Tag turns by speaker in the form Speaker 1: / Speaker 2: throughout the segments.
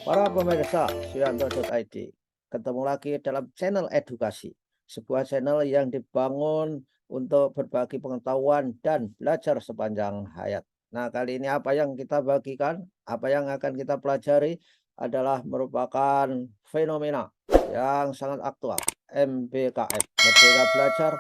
Speaker 1: Para pemirsa Suyanto.id, ketemu lagi dalam channel edukasi, sebuah channel yang dibangun untuk berbagi pengetahuan dan belajar sepanjang hayat. Nah, kali ini apa yang kita bagikan, apa yang akan kita pelajari adalah merupakan fenomena yang sangat aktual, MBKM, Merdeka Belajar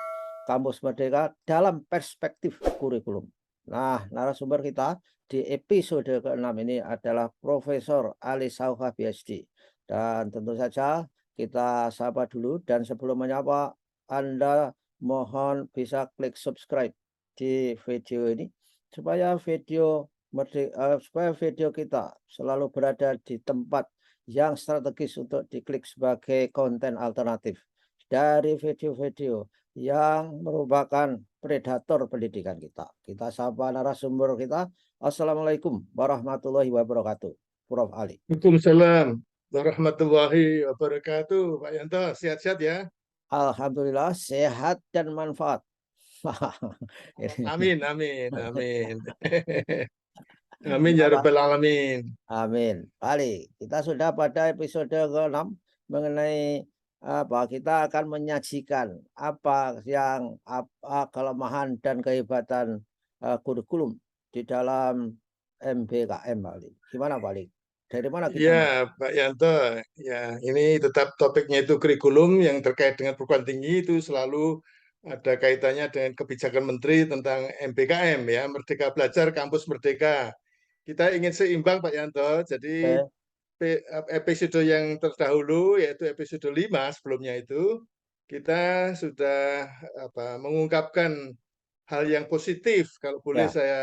Speaker 1: Kampus Merdeka dalam perspektif kurikulum. Nah, narasumber kita di episode ke-6 ini adalah Profesor Ali Saufa PhD. Dan tentu saja kita sapa dulu dan sebelum menyapa Anda mohon bisa klik subscribe di video ini supaya video kita selalu berada di tempat yang strategis untuk diklik sebagai konten alternatif dari video-video yang merupakan predator pendidikan kita. Kita sapa narasumber kita. Assalamualaikum warahmatullahi wabarakatuh. Prof. Ali.
Speaker 2: Waalaikumsalam warahmatullahi wabarakatuh. Pak Yanto, sehat-sehat ya?
Speaker 1: Alhamdulillah sehat dan manfaat. Ini.
Speaker 2: Amin, amin, amin. Amin ya
Speaker 1: Apa?
Speaker 2: rabbal alamin.
Speaker 1: Amin. Ali, kita sudah pada episode ke-6 mengenai apa kita akan menyajikan apa yang apa kelemahan dan kehebatan kurikulum di dalam MBKM, Pak Ali. Gimana, Pak Ali? Dari mana kita mulai?
Speaker 2: Ya, Pak Yanto, ya ini tetap topiknya itu kurikulum yang terkait dengan perguruan tinggi itu selalu ada kaitannya dengan kebijakan Menteri tentang MBKM ya, Merdeka Belajar Kampus Merdeka. Kita ingin seimbang Pak Yanto, jadi
Speaker 1: Oke,
Speaker 2: episode yang terdahulu yaitu episode 5 sebelumnya itu kita sudah mengungkapkan hal yang positif kalau boleh
Speaker 1: ya,
Speaker 2: saya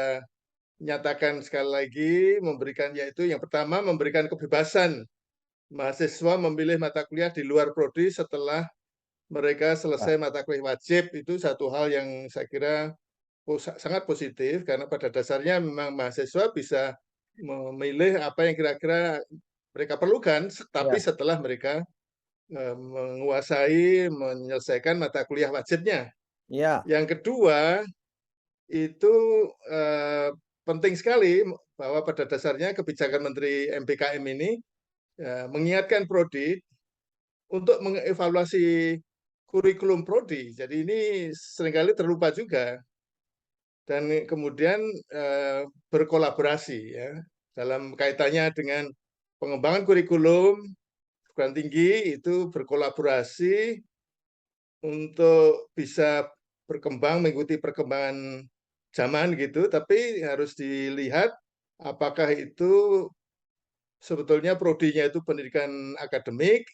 Speaker 2: nyatakan sekali lagi memberikan yaitu yang pertama memberikan kebebasan mahasiswa memilih mata kuliah di luar prodi setelah mereka
Speaker 1: ya,
Speaker 2: selesai mata kuliah wajib itu satu hal yang saya kira sangat positif karena pada dasarnya memang mahasiswa bisa memilih apa yang kira-kira mereka perlukan, tapi
Speaker 1: ya,
Speaker 2: setelah mereka menguasai, menyelesaikan mata kuliah wajibnya.
Speaker 1: ya,
Speaker 2: Yang kedua, itu eh, penting sekali bahwa pada dasarnya kebijakan Menteri MBKM ini mengingatkan prodi untuk mengevaluasi kurikulum prodi. Jadi ini seringkali terlupa juga dan kemudian berkolaborasi ya dalam kaitannya dengan pengembangan kurikulum perguruan tinggi itu berkolaborasi untuk bisa berkembang mengikuti perkembangan zaman gitu, tapi harus dilihat apakah itu sebetulnya prodinya itu pendidikan akademik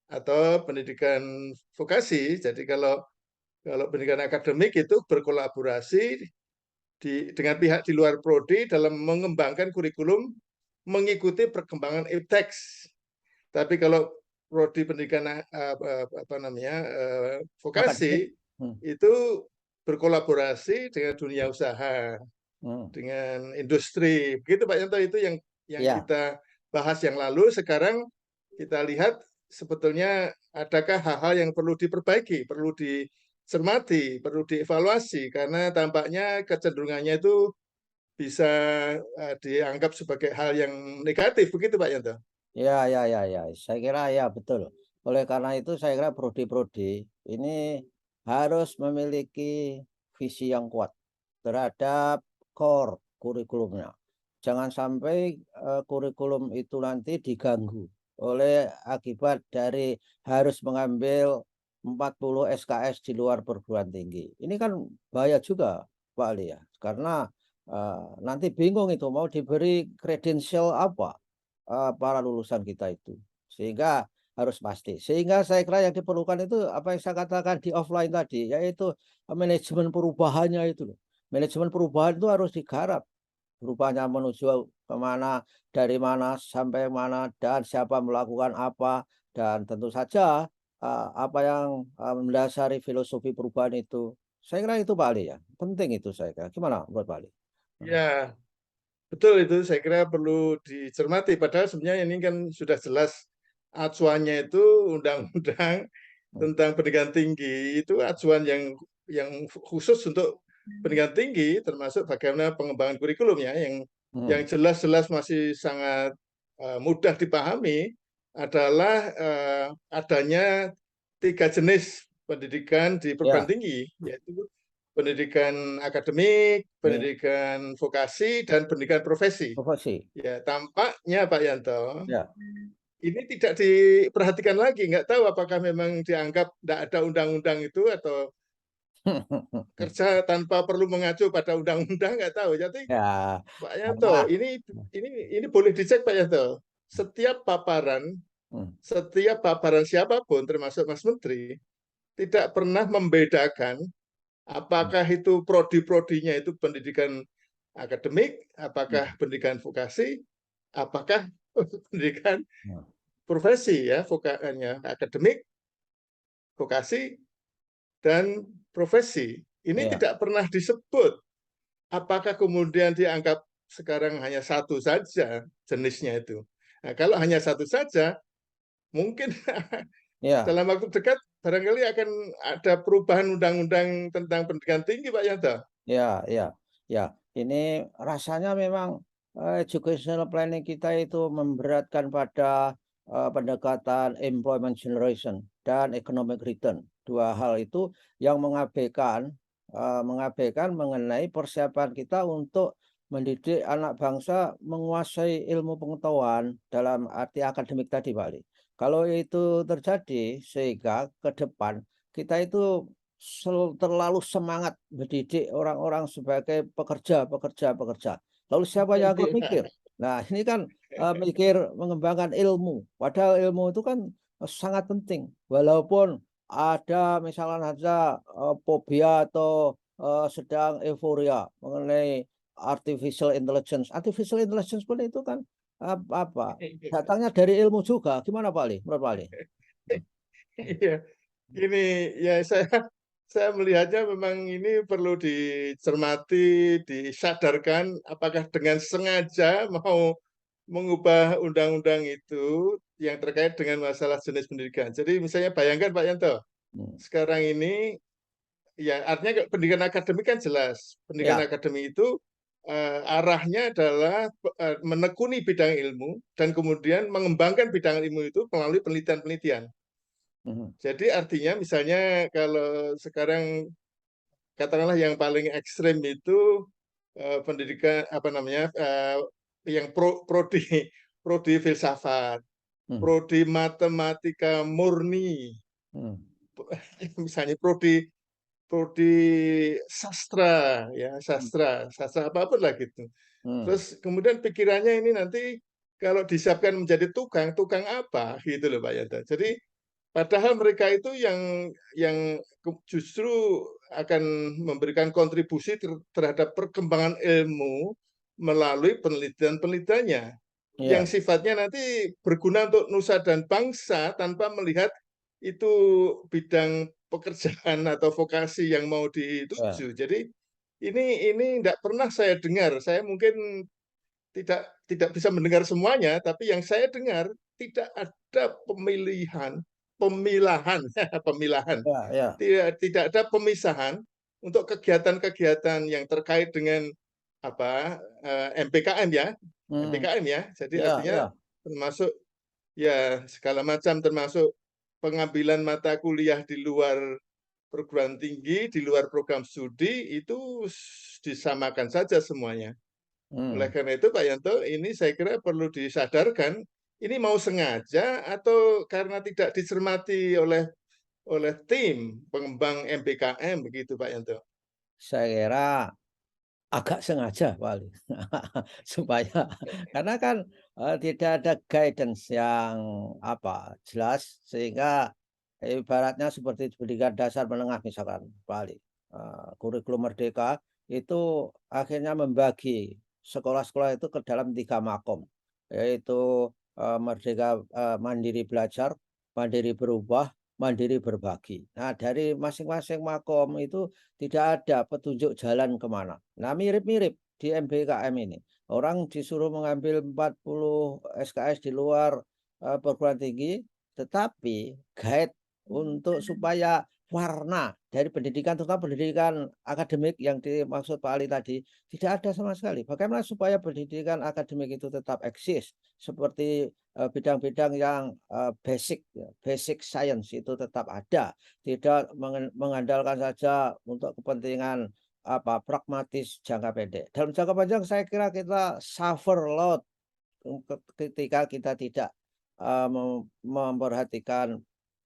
Speaker 2: atau pendidikan vokasi. Jadi kalau kalau pendidikan akademik itu berkolaborasi dengan pihak di luar prodi dalam mengembangkan kurikulum mengikuti perkembangan iptek. Tapi kalau prodi pendidikan apa namanya
Speaker 1: akademik.
Speaker 2: vokasi
Speaker 1: Hmm,
Speaker 2: itu berkolaborasi dengan dunia usaha,
Speaker 1: hmm,
Speaker 2: dengan industri. Begitu Pak Yanto itu yang
Speaker 1: ya,
Speaker 2: kita bahas yang lalu. Sekarang kita lihat sebetulnya adakah hal-hal yang perlu diperbaiki, perlu dicermati, perlu dievaluasi karena tampaknya kecenderungannya itu bisa dianggap sebagai hal yang negatif begitu Pak Yanto.
Speaker 1: ya, ya, ya, ya. Saya kira ya betul. Oleh karena itu saya kira prodi-prodi ini harus memiliki visi yang kuat terhadap core kurikulumnya. Jangan sampai kurikulum itu nanti diganggu oleh akibat dari harus mengambil 40 SKS di luar perguruan tinggi. Ini kan bahaya juga, Pak Ali ya. Karena nanti bingung itu mau diberi kredensial apa para lulusan kita itu. Sehingga harus pasti. Sehingga saya kira yang diperlukan itu apa yang saya katakan di offline tadi, yaitu manajemen perubahannya itu loh. Manajemen perubahan itu harus digarap. Perubahannya menuju kemana, dari mana sampai mana, dan siapa melakukan apa. Dan tentu saja apa yang mendasari filosofi perubahan itu. Saya kira itu Pak Ali ya. Penting itu saya kira. Gimana buat Pak Ali?
Speaker 2: Ya, betul itu saya kira perlu dicermati. Padahal sebenarnya ini kan sudah jelas acuannya itu undang-undang
Speaker 1: Hmm.
Speaker 2: tentang pendidikan tinggi itu acuan yang khusus untuk pendidikan tinggi termasuk bagaimana pengembangan kurikulumnya yang
Speaker 1: Hmm.
Speaker 2: jelas-jelas masih sangat mudah dipahami adalah adanya 3 jenis pendidikan di perguruan
Speaker 1: Ya,
Speaker 2: tinggi, yaitu pendidikan akademik,
Speaker 1: ini
Speaker 2: pendidikan vokasi, dan pendidikan profesi.
Speaker 1: profesi.
Speaker 2: Ya, tampaknya Pak Yanto,
Speaker 1: Ya.
Speaker 2: ini tidak diperhatikan lagi. Nggak tahu apakah memang dianggap tidak ada undang-undang itu atau kerja tanpa perlu mengacu pada undang-undang, nggak tahu. Jadi
Speaker 1: Ya,
Speaker 2: Pak Yanto,
Speaker 1: karena
Speaker 2: ini boleh dicek Pak Yanto.
Speaker 1: hmm,
Speaker 2: Setiap paparan siapapun, termasuk Mas Menteri, tidak pernah membedakan
Speaker 1: hmm,
Speaker 2: apakah itu prodi-prodinya itu pendidikan akademik,
Speaker 1: hmm,
Speaker 2: apakah pendidikan vokasi, apakah pendidikan
Speaker 1: hmm.
Speaker 2: profesi ya, vokasinya akademik, vokasi, dan profesi. Ini
Speaker 1: Ya,
Speaker 2: tidak pernah disebut. Apakah kemudian dianggap sekarang hanya satu saja jenisnya itu? Nah, kalau hanya satu saja, mungkin
Speaker 1: ya,
Speaker 2: dalam waktu dekat barangkali akan ada perubahan undang-undang tentang pendidikan tinggi, Pak Yanto.
Speaker 1: ya, ya, ya. Ini rasanya memang educational planning kita itu memberatkan pada pendekatan employment generation dan economic return. Dua hal itu yang mengabaikan mengenai persiapan kita untuk mendidik anak bangsa menguasai ilmu pengetahuan dalam arti akademik tadi, Pak Ali. Kalau itu terjadi, sehingga ke depan kita itu terlalu semangat mendidik orang-orang sebagai pekerja, pekerja, pekerja. Lalu siapa yang akan mikir? Nah, ini kan mikir mengembangkan ilmu. Padahal ilmu itu kan sangat penting. Walaupun ada misalnya saja fobia atau sedang euforia mengenai artificial intelligence. Artificial intelligence pun itu kan apa? Datangnya dari ilmu juga. Gimana Pak Ali? Menurut Pak Ali?
Speaker 2: Iya, ini ya saya melihatnya memang ini perlu dicermati, disadarkan apakah dengan sengaja mau mengubah undang-undang itu yang terkait dengan masalah jenis pendidikan. Jadi misalnya bayangkan Pak Yanto,
Speaker 1: Hmm.
Speaker 2: sekarang ini ya artinya pendidikan akademik kan jelas. Pendidikan
Speaker 1: Ya.
Speaker 2: akademik itu arahnya adalah menekuni bidang ilmu dan kemudian mengembangkan bidang ilmu itu melalui penelitian-penelitian.
Speaker 1: Mhm.
Speaker 2: Jadi artinya misalnya kalau sekarang katakanlah yang paling ekstrim itu pendidikan apa namanya yang prodi prodi filsafat,
Speaker 1: Hmm.
Speaker 2: prodi matematika murni,
Speaker 1: Hmm.
Speaker 2: misalnya prodi prodi sastra ya
Speaker 1: Hmm.
Speaker 2: sastra apapun lah gitu.
Speaker 1: Hmm.
Speaker 2: Terus kemudian pikirannya ini nanti kalau disiapkan menjadi tukang, tukang apa gitu loh Pak Yanto. Jadi padahal mereka itu yang justru akan memberikan kontribusi terhadap perkembangan ilmu melalui penelitian-penelitiannya yang
Speaker 1: Ya.
Speaker 2: sifatnya nanti berguna untuk nusa dan bangsa tanpa melihat itu bidang pekerjaan atau vokasi yang mau
Speaker 1: Ya.
Speaker 2: dituju. Jadi ini tidak pernah saya dengar. Saya mungkin tidak bisa mendengar semuanya, tapi yang saya dengar tidak ada pemilahan, pemilahan,
Speaker 1: Ya. Ya.
Speaker 2: tidak ada pemisahan untuk kegiatan-kegiatan yang terkait dengan apa MPKM ya,
Speaker 1: Hmm.
Speaker 2: MPKM ya. Jadi
Speaker 1: Ya.
Speaker 2: artinya
Speaker 1: Ya.
Speaker 2: termasuk ya segala macam termasuk pengambilan mata kuliah di luar perguruan tinggi, di luar program studi itu disamakan saja semuanya. Oleh
Speaker 1: Hmm.
Speaker 2: karena itu Pak Yanto, ini saya kira perlu disadarkan, ini mau sengaja atau karena tidak dicermati oleh tim pengembang MBKM begitu Pak Yanto.
Speaker 1: Saya kira agak sengaja paling supaya karena kan tidak ada guidance yang jelas sehingga ibaratnya seperti pendidikan dasar menengah misalkan paling kurikulum merdeka itu akhirnya membagi sekolah-sekolah itu ke dalam 3 makom yaitu merdeka mandiri belajar, mandiri berubah, mandiri berbagi. Nah dari masing-masing makom itu tidak ada petunjuk jalan kemana. Nah, mirip-mirip di MBKM ini. Orang disuruh mengambil 40 SKS di luar perguruan tinggi, tetapi guide untuk supaya warna dari pendidikan, terutama pendidikan akademik yang dimaksud Pak Ali tadi, tidak ada sama sekali. Bagaimana supaya pendidikan akademik itu tetap eksis, seperti, bidang-bidang yang, basic ya, basic science itu tetap ada, tidak mengandalkan saja untuk kepentingan, pragmatis jangka pendek. Dalam jangka panjang saya kira kita suffer lot, ketika kita tidak, memperhatikan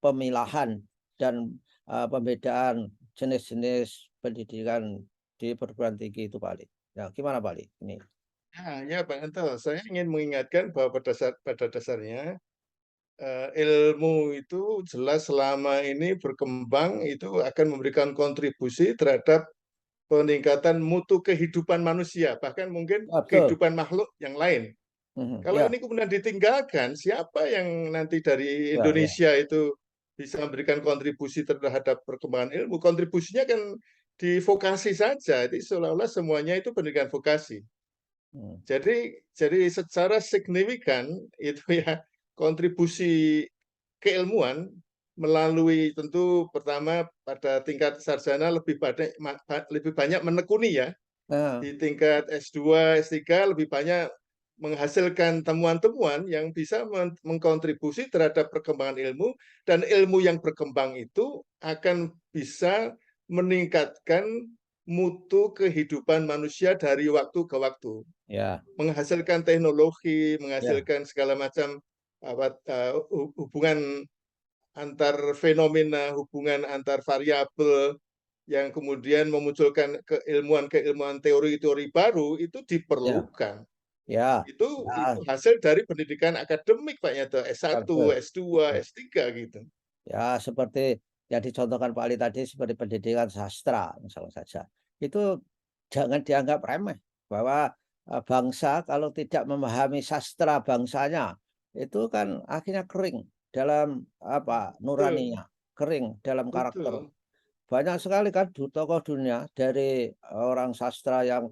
Speaker 1: pemilahan dan pembedaan jenis-jenis pendidikan di perguruan tinggi itu, Pak Ali. Ya, gimana, Pak Ali? Ini.
Speaker 2: Ya Pak Yanto, saya ingin mengingatkan bahwa pada dasarnya ilmu itu jelas selama ini berkembang itu akan memberikan kontribusi terhadap peningkatan mutu kehidupan manusia, bahkan mungkin
Speaker 1: Ya, betul.
Speaker 2: kehidupan makhluk yang lain.
Speaker 1: Mhm,
Speaker 2: Kalau
Speaker 1: ya,
Speaker 2: ini kemudian ditinggalkan, siapa yang nanti dari
Speaker 1: ya, ya.
Speaker 2: Indonesia itu bisa memberikan kontribusi terhadap perkembangan ilmu? Kontribusinya kan di vokasi saja, jadi seolah-olah semuanya itu pendidikan vokasi.
Speaker 1: Mhm.
Speaker 2: Jadi secara signifikan itu ya kontribusi keilmuan melalui tentu pertama pada tingkat sarjana lebih banyak menekuni ya.
Speaker 1: Nah,
Speaker 2: Di tingkat S2, S3 lebih banyak menghasilkan temuan-temuan yang bisa mengkontribusi terhadap perkembangan ilmu, dan ilmu yang berkembang itu akan bisa meningkatkan mutu kehidupan manusia dari waktu ke waktu,
Speaker 1: ya,
Speaker 2: menghasilkan teknologi,
Speaker 1: ya,
Speaker 2: menghasilkan segala macam hubungan antar fenomena, hubungan antar variabel yang kemudian memunculkan keilmuan-keilmuan teori-teori baru itu
Speaker 1: ya,
Speaker 2: diperlukan.
Speaker 1: ya,
Speaker 2: Itu
Speaker 1: ya,
Speaker 2: hasil dari pendidikan akademik Pak Yanto,
Speaker 1: ya,
Speaker 2: S1,
Speaker 1: betul,
Speaker 2: S2,
Speaker 1: betul.
Speaker 2: S3 gitu.
Speaker 1: Ya, seperti yang dicontohkan Pak Ali tadi seperti pendidikan sastra misalnya saja. Itu jangan dianggap remeh bahwa, bangsa kalau tidak memahami sastra bangsanya, itu kan akhirnya kering dalam
Speaker 2: Betul,
Speaker 1: nuraninya, kering dalam karakter.
Speaker 2: betul.
Speaker 1: Banyak sekali kan tokoh dunia dari orang sastra yang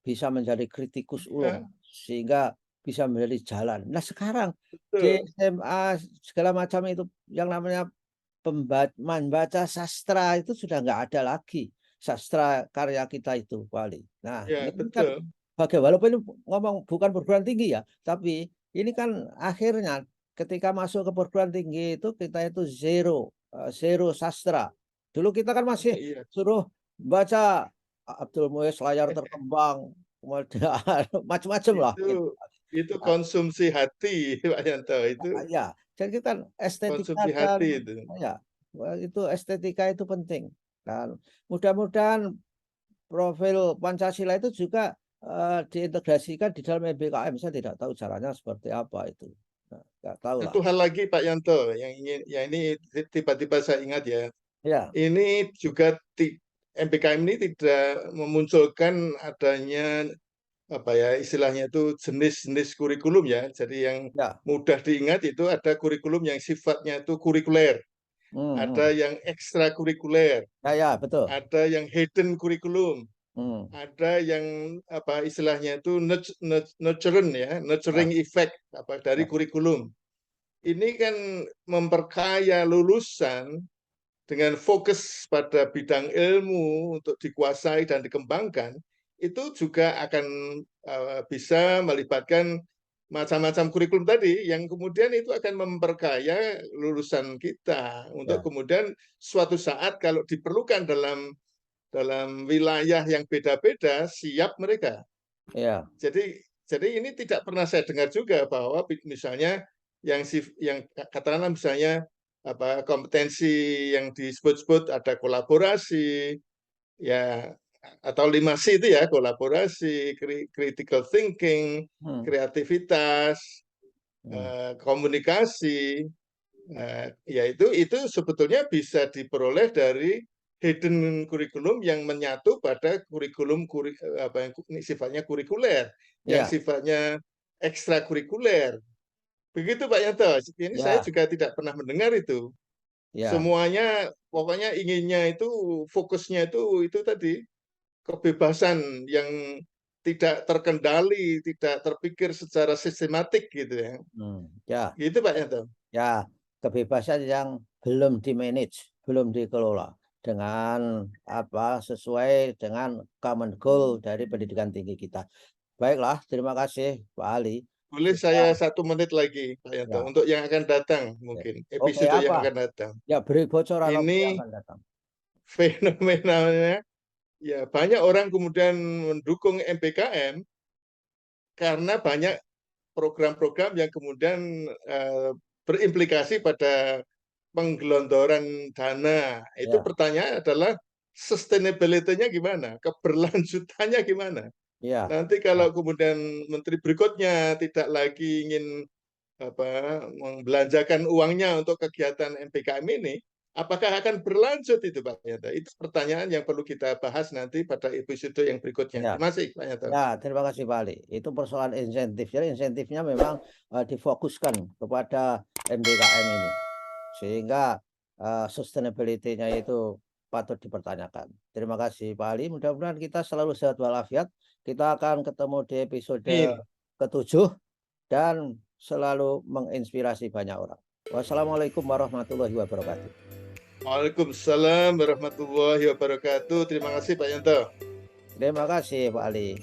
Speaker 1: bisa menjadi kritikus
Speaker 2: Ya,
Speaker 1: ulung, sehingga bisa menjadi jalan. Nah sekarang di
Speaker 2: betul,
Speaker 1: SMA segala macam itu yang namanya membaca sastra itu sudah nggak ada lagi, sastra karya kita itu, Wali. Nah,
Speaker 2: ya
Speaker 1: ini kan
Speaker 2: betul.
Speaker 1: walaupun ini ngomong bukan perguruan tinggi ya, tapi ini kan akhirnya ketika masuk ke perguruan tinggi itu kita itu zero, zero sastra. Dulu kita kan masih
Speaker 2: Iya,
Speaker 1: suruh baca Abdul Muiz Layar Terkembang, kemudian macam-macam lah
Speaker 2: itu
Speaker 1: gitu.
Speaker 2: itu
Speaker 1: Nah,
Speaker 2: konsumsi hati Pak Yanto, itu
Speaker 1: ya, jadi kan estetika
Speaker 2: konsumsi
Speaker 1: dan
Speaker 2: hati itu.
Speaker 1: ya, itu estetika itu penting. Dan mudah-mudahan profil Pancasila itu juga, diintegrasikan di dalam MBKM. Saya tidak tahu caranya seperti apa itu. Nah, nggak tahu lah.
Speaker 2: Satu hal lagi Pak Yanto yang ingin ya ini tiba-tiba saya ingat ya.
Speaker 1: Ya,
Speaker 2: Ini juga MBKM ini tidak memunculkan adanya apa ya istilahnya itu jenis-jenis kurikulum ya. Jadi yang
Speaker 1: ya,
Speaker 2: mudah diingat itu ada kurikulum yang sifatnya itu kurikuler, ada
Speaker 1: mhm,
Speaker 2: yang ekstrakurikuler,
Speaker 1: ya, ya, betul,
Speaker 2: ada yang hidden kurikulum,
Speaker 1: mhm,
Speaker 2: ada yang apa istilahnya itu
Speaker 1: ya,
Speaker 2: nurturing effect apa dari
Speaker 1: ya,
Speaker 2: kurikulum. Ini kan memperkaya lulusan dengan fokus pada bidang ilmu untuk dikuasai dan dikembangkan, itu juga akan bisa melibatkan macam-macam kurikulum tadi yang kemudian itu akan memperkaya lulusan kita untuk
Speaker 1: ya,
Speaker 2: kemudian suatu saat kalau diperlukan dalam dalam wilayah yang beda-beda siap mereka.
Speaker 1: ya,
Speaker 2: Jadi ini tidak pernah saya dengar juga bahwa misalnya yang katakanlah misalnya apa kompetensi yang disebut-sebut ada kolaborasi ya atau 5C itu ya kolaborasi, critical thinking,
Speaker 1: mhm,
Speaker 2: kreativitas,
Speaker 1: mhm,
Speaker 2: komunikasi. Ya itu sebetulnya bisa diperoleh dari hidden kurikulum yang menyatu pada kurikulum apa yang sifatnya kurikuler, yang
Speaker 1: ya,
Speaker 2: sifatnya ekstrakurikuler. Begitu Pak Yanto. Ini saya
Speaker 1: ya,
Speaker 2: juga tidak pernah mendengar itu.
Speaker 1: ya,
Speaker 2: Semuanya pokoknya inginnya itu fokusnya itu tadi kebebasan yang tidak terkendali, tidak terpikir secara sistematik gitu ya.
Speaker 1: mhm, ya.
Speaker 2: Gitu Pak Yanto.
Speaker 1: Ya, kebebasan yang belum di-manage. belum dikelola dengan sesuai dengan common goal dari pendidikan tinggi kita. Baiklah, terima kasih Pak Ali.
Speaker 2: Boleh saya
Speaker 1: Sudah
Speaker 2: 1 menit lagi, Pak Yanto,
Speaker 1: ya,
Speaker 2: untuk yang akan datang
Speaker 1: oke.
Speaker 2: mungkin,
Speaker 1: Oke,
Speaker 2: episode yang
Speaker 1: apa?
Speaker 2: akan datang.
Speaker 1: Ya, beri bocoran apa yang
Speaker 2: Ini
Speaker 1: akan datang.
Speaker 2: fenomenalnya, ya banyak orang kemudian mendukung MPKM karena banyak program-program yang kemudian berimplikasi pada penggelontoran dana. Itu
Speaker 1: Ya,
Speaker 2: pertanyaan adalah sustainability-nya gimana, keberlanjutannya gimana.
Speaker 1: ya,
Speaker 2: Nanti
Speaker 1: ya,
Speaker 2: kalau kemudian menteri berikutnya tidak lagi ingin membelanjakan uangnya untuk kegiatan MPKM ini, apakah akan berlanjut itu Pak Yanto? Itu pertanyaan yang perlu kita bahas nanti pada episode yang berikutnya.
Speaker 1: ya.
Speaker 2: Terima kasih Pak Yanto.
Speaker 1: Ya, terima kasih Pak Ali. Itu persoalan insentif. Jadi insentifnya memang difokuskan kepada MDKM ini. Sehingga sustainability-nya itu patut dipertanyakan. Terima kasih Pak Ali. Mudah-mudahan kita selalu sehat walafiat. Kita akan ketemu di episode
Speaker 2: Amin.
Speaker 1: ke-7 dan selalu menginspirasi banyak orang. Wassalamualaikum warahmatullahi wabarakatuh.
Speaker 2: Waalaikumsalam warahmatullahi wabarakatuh. Terima kasih Pak Yanto.
Speaker 1: Terima kasih Pak Ali.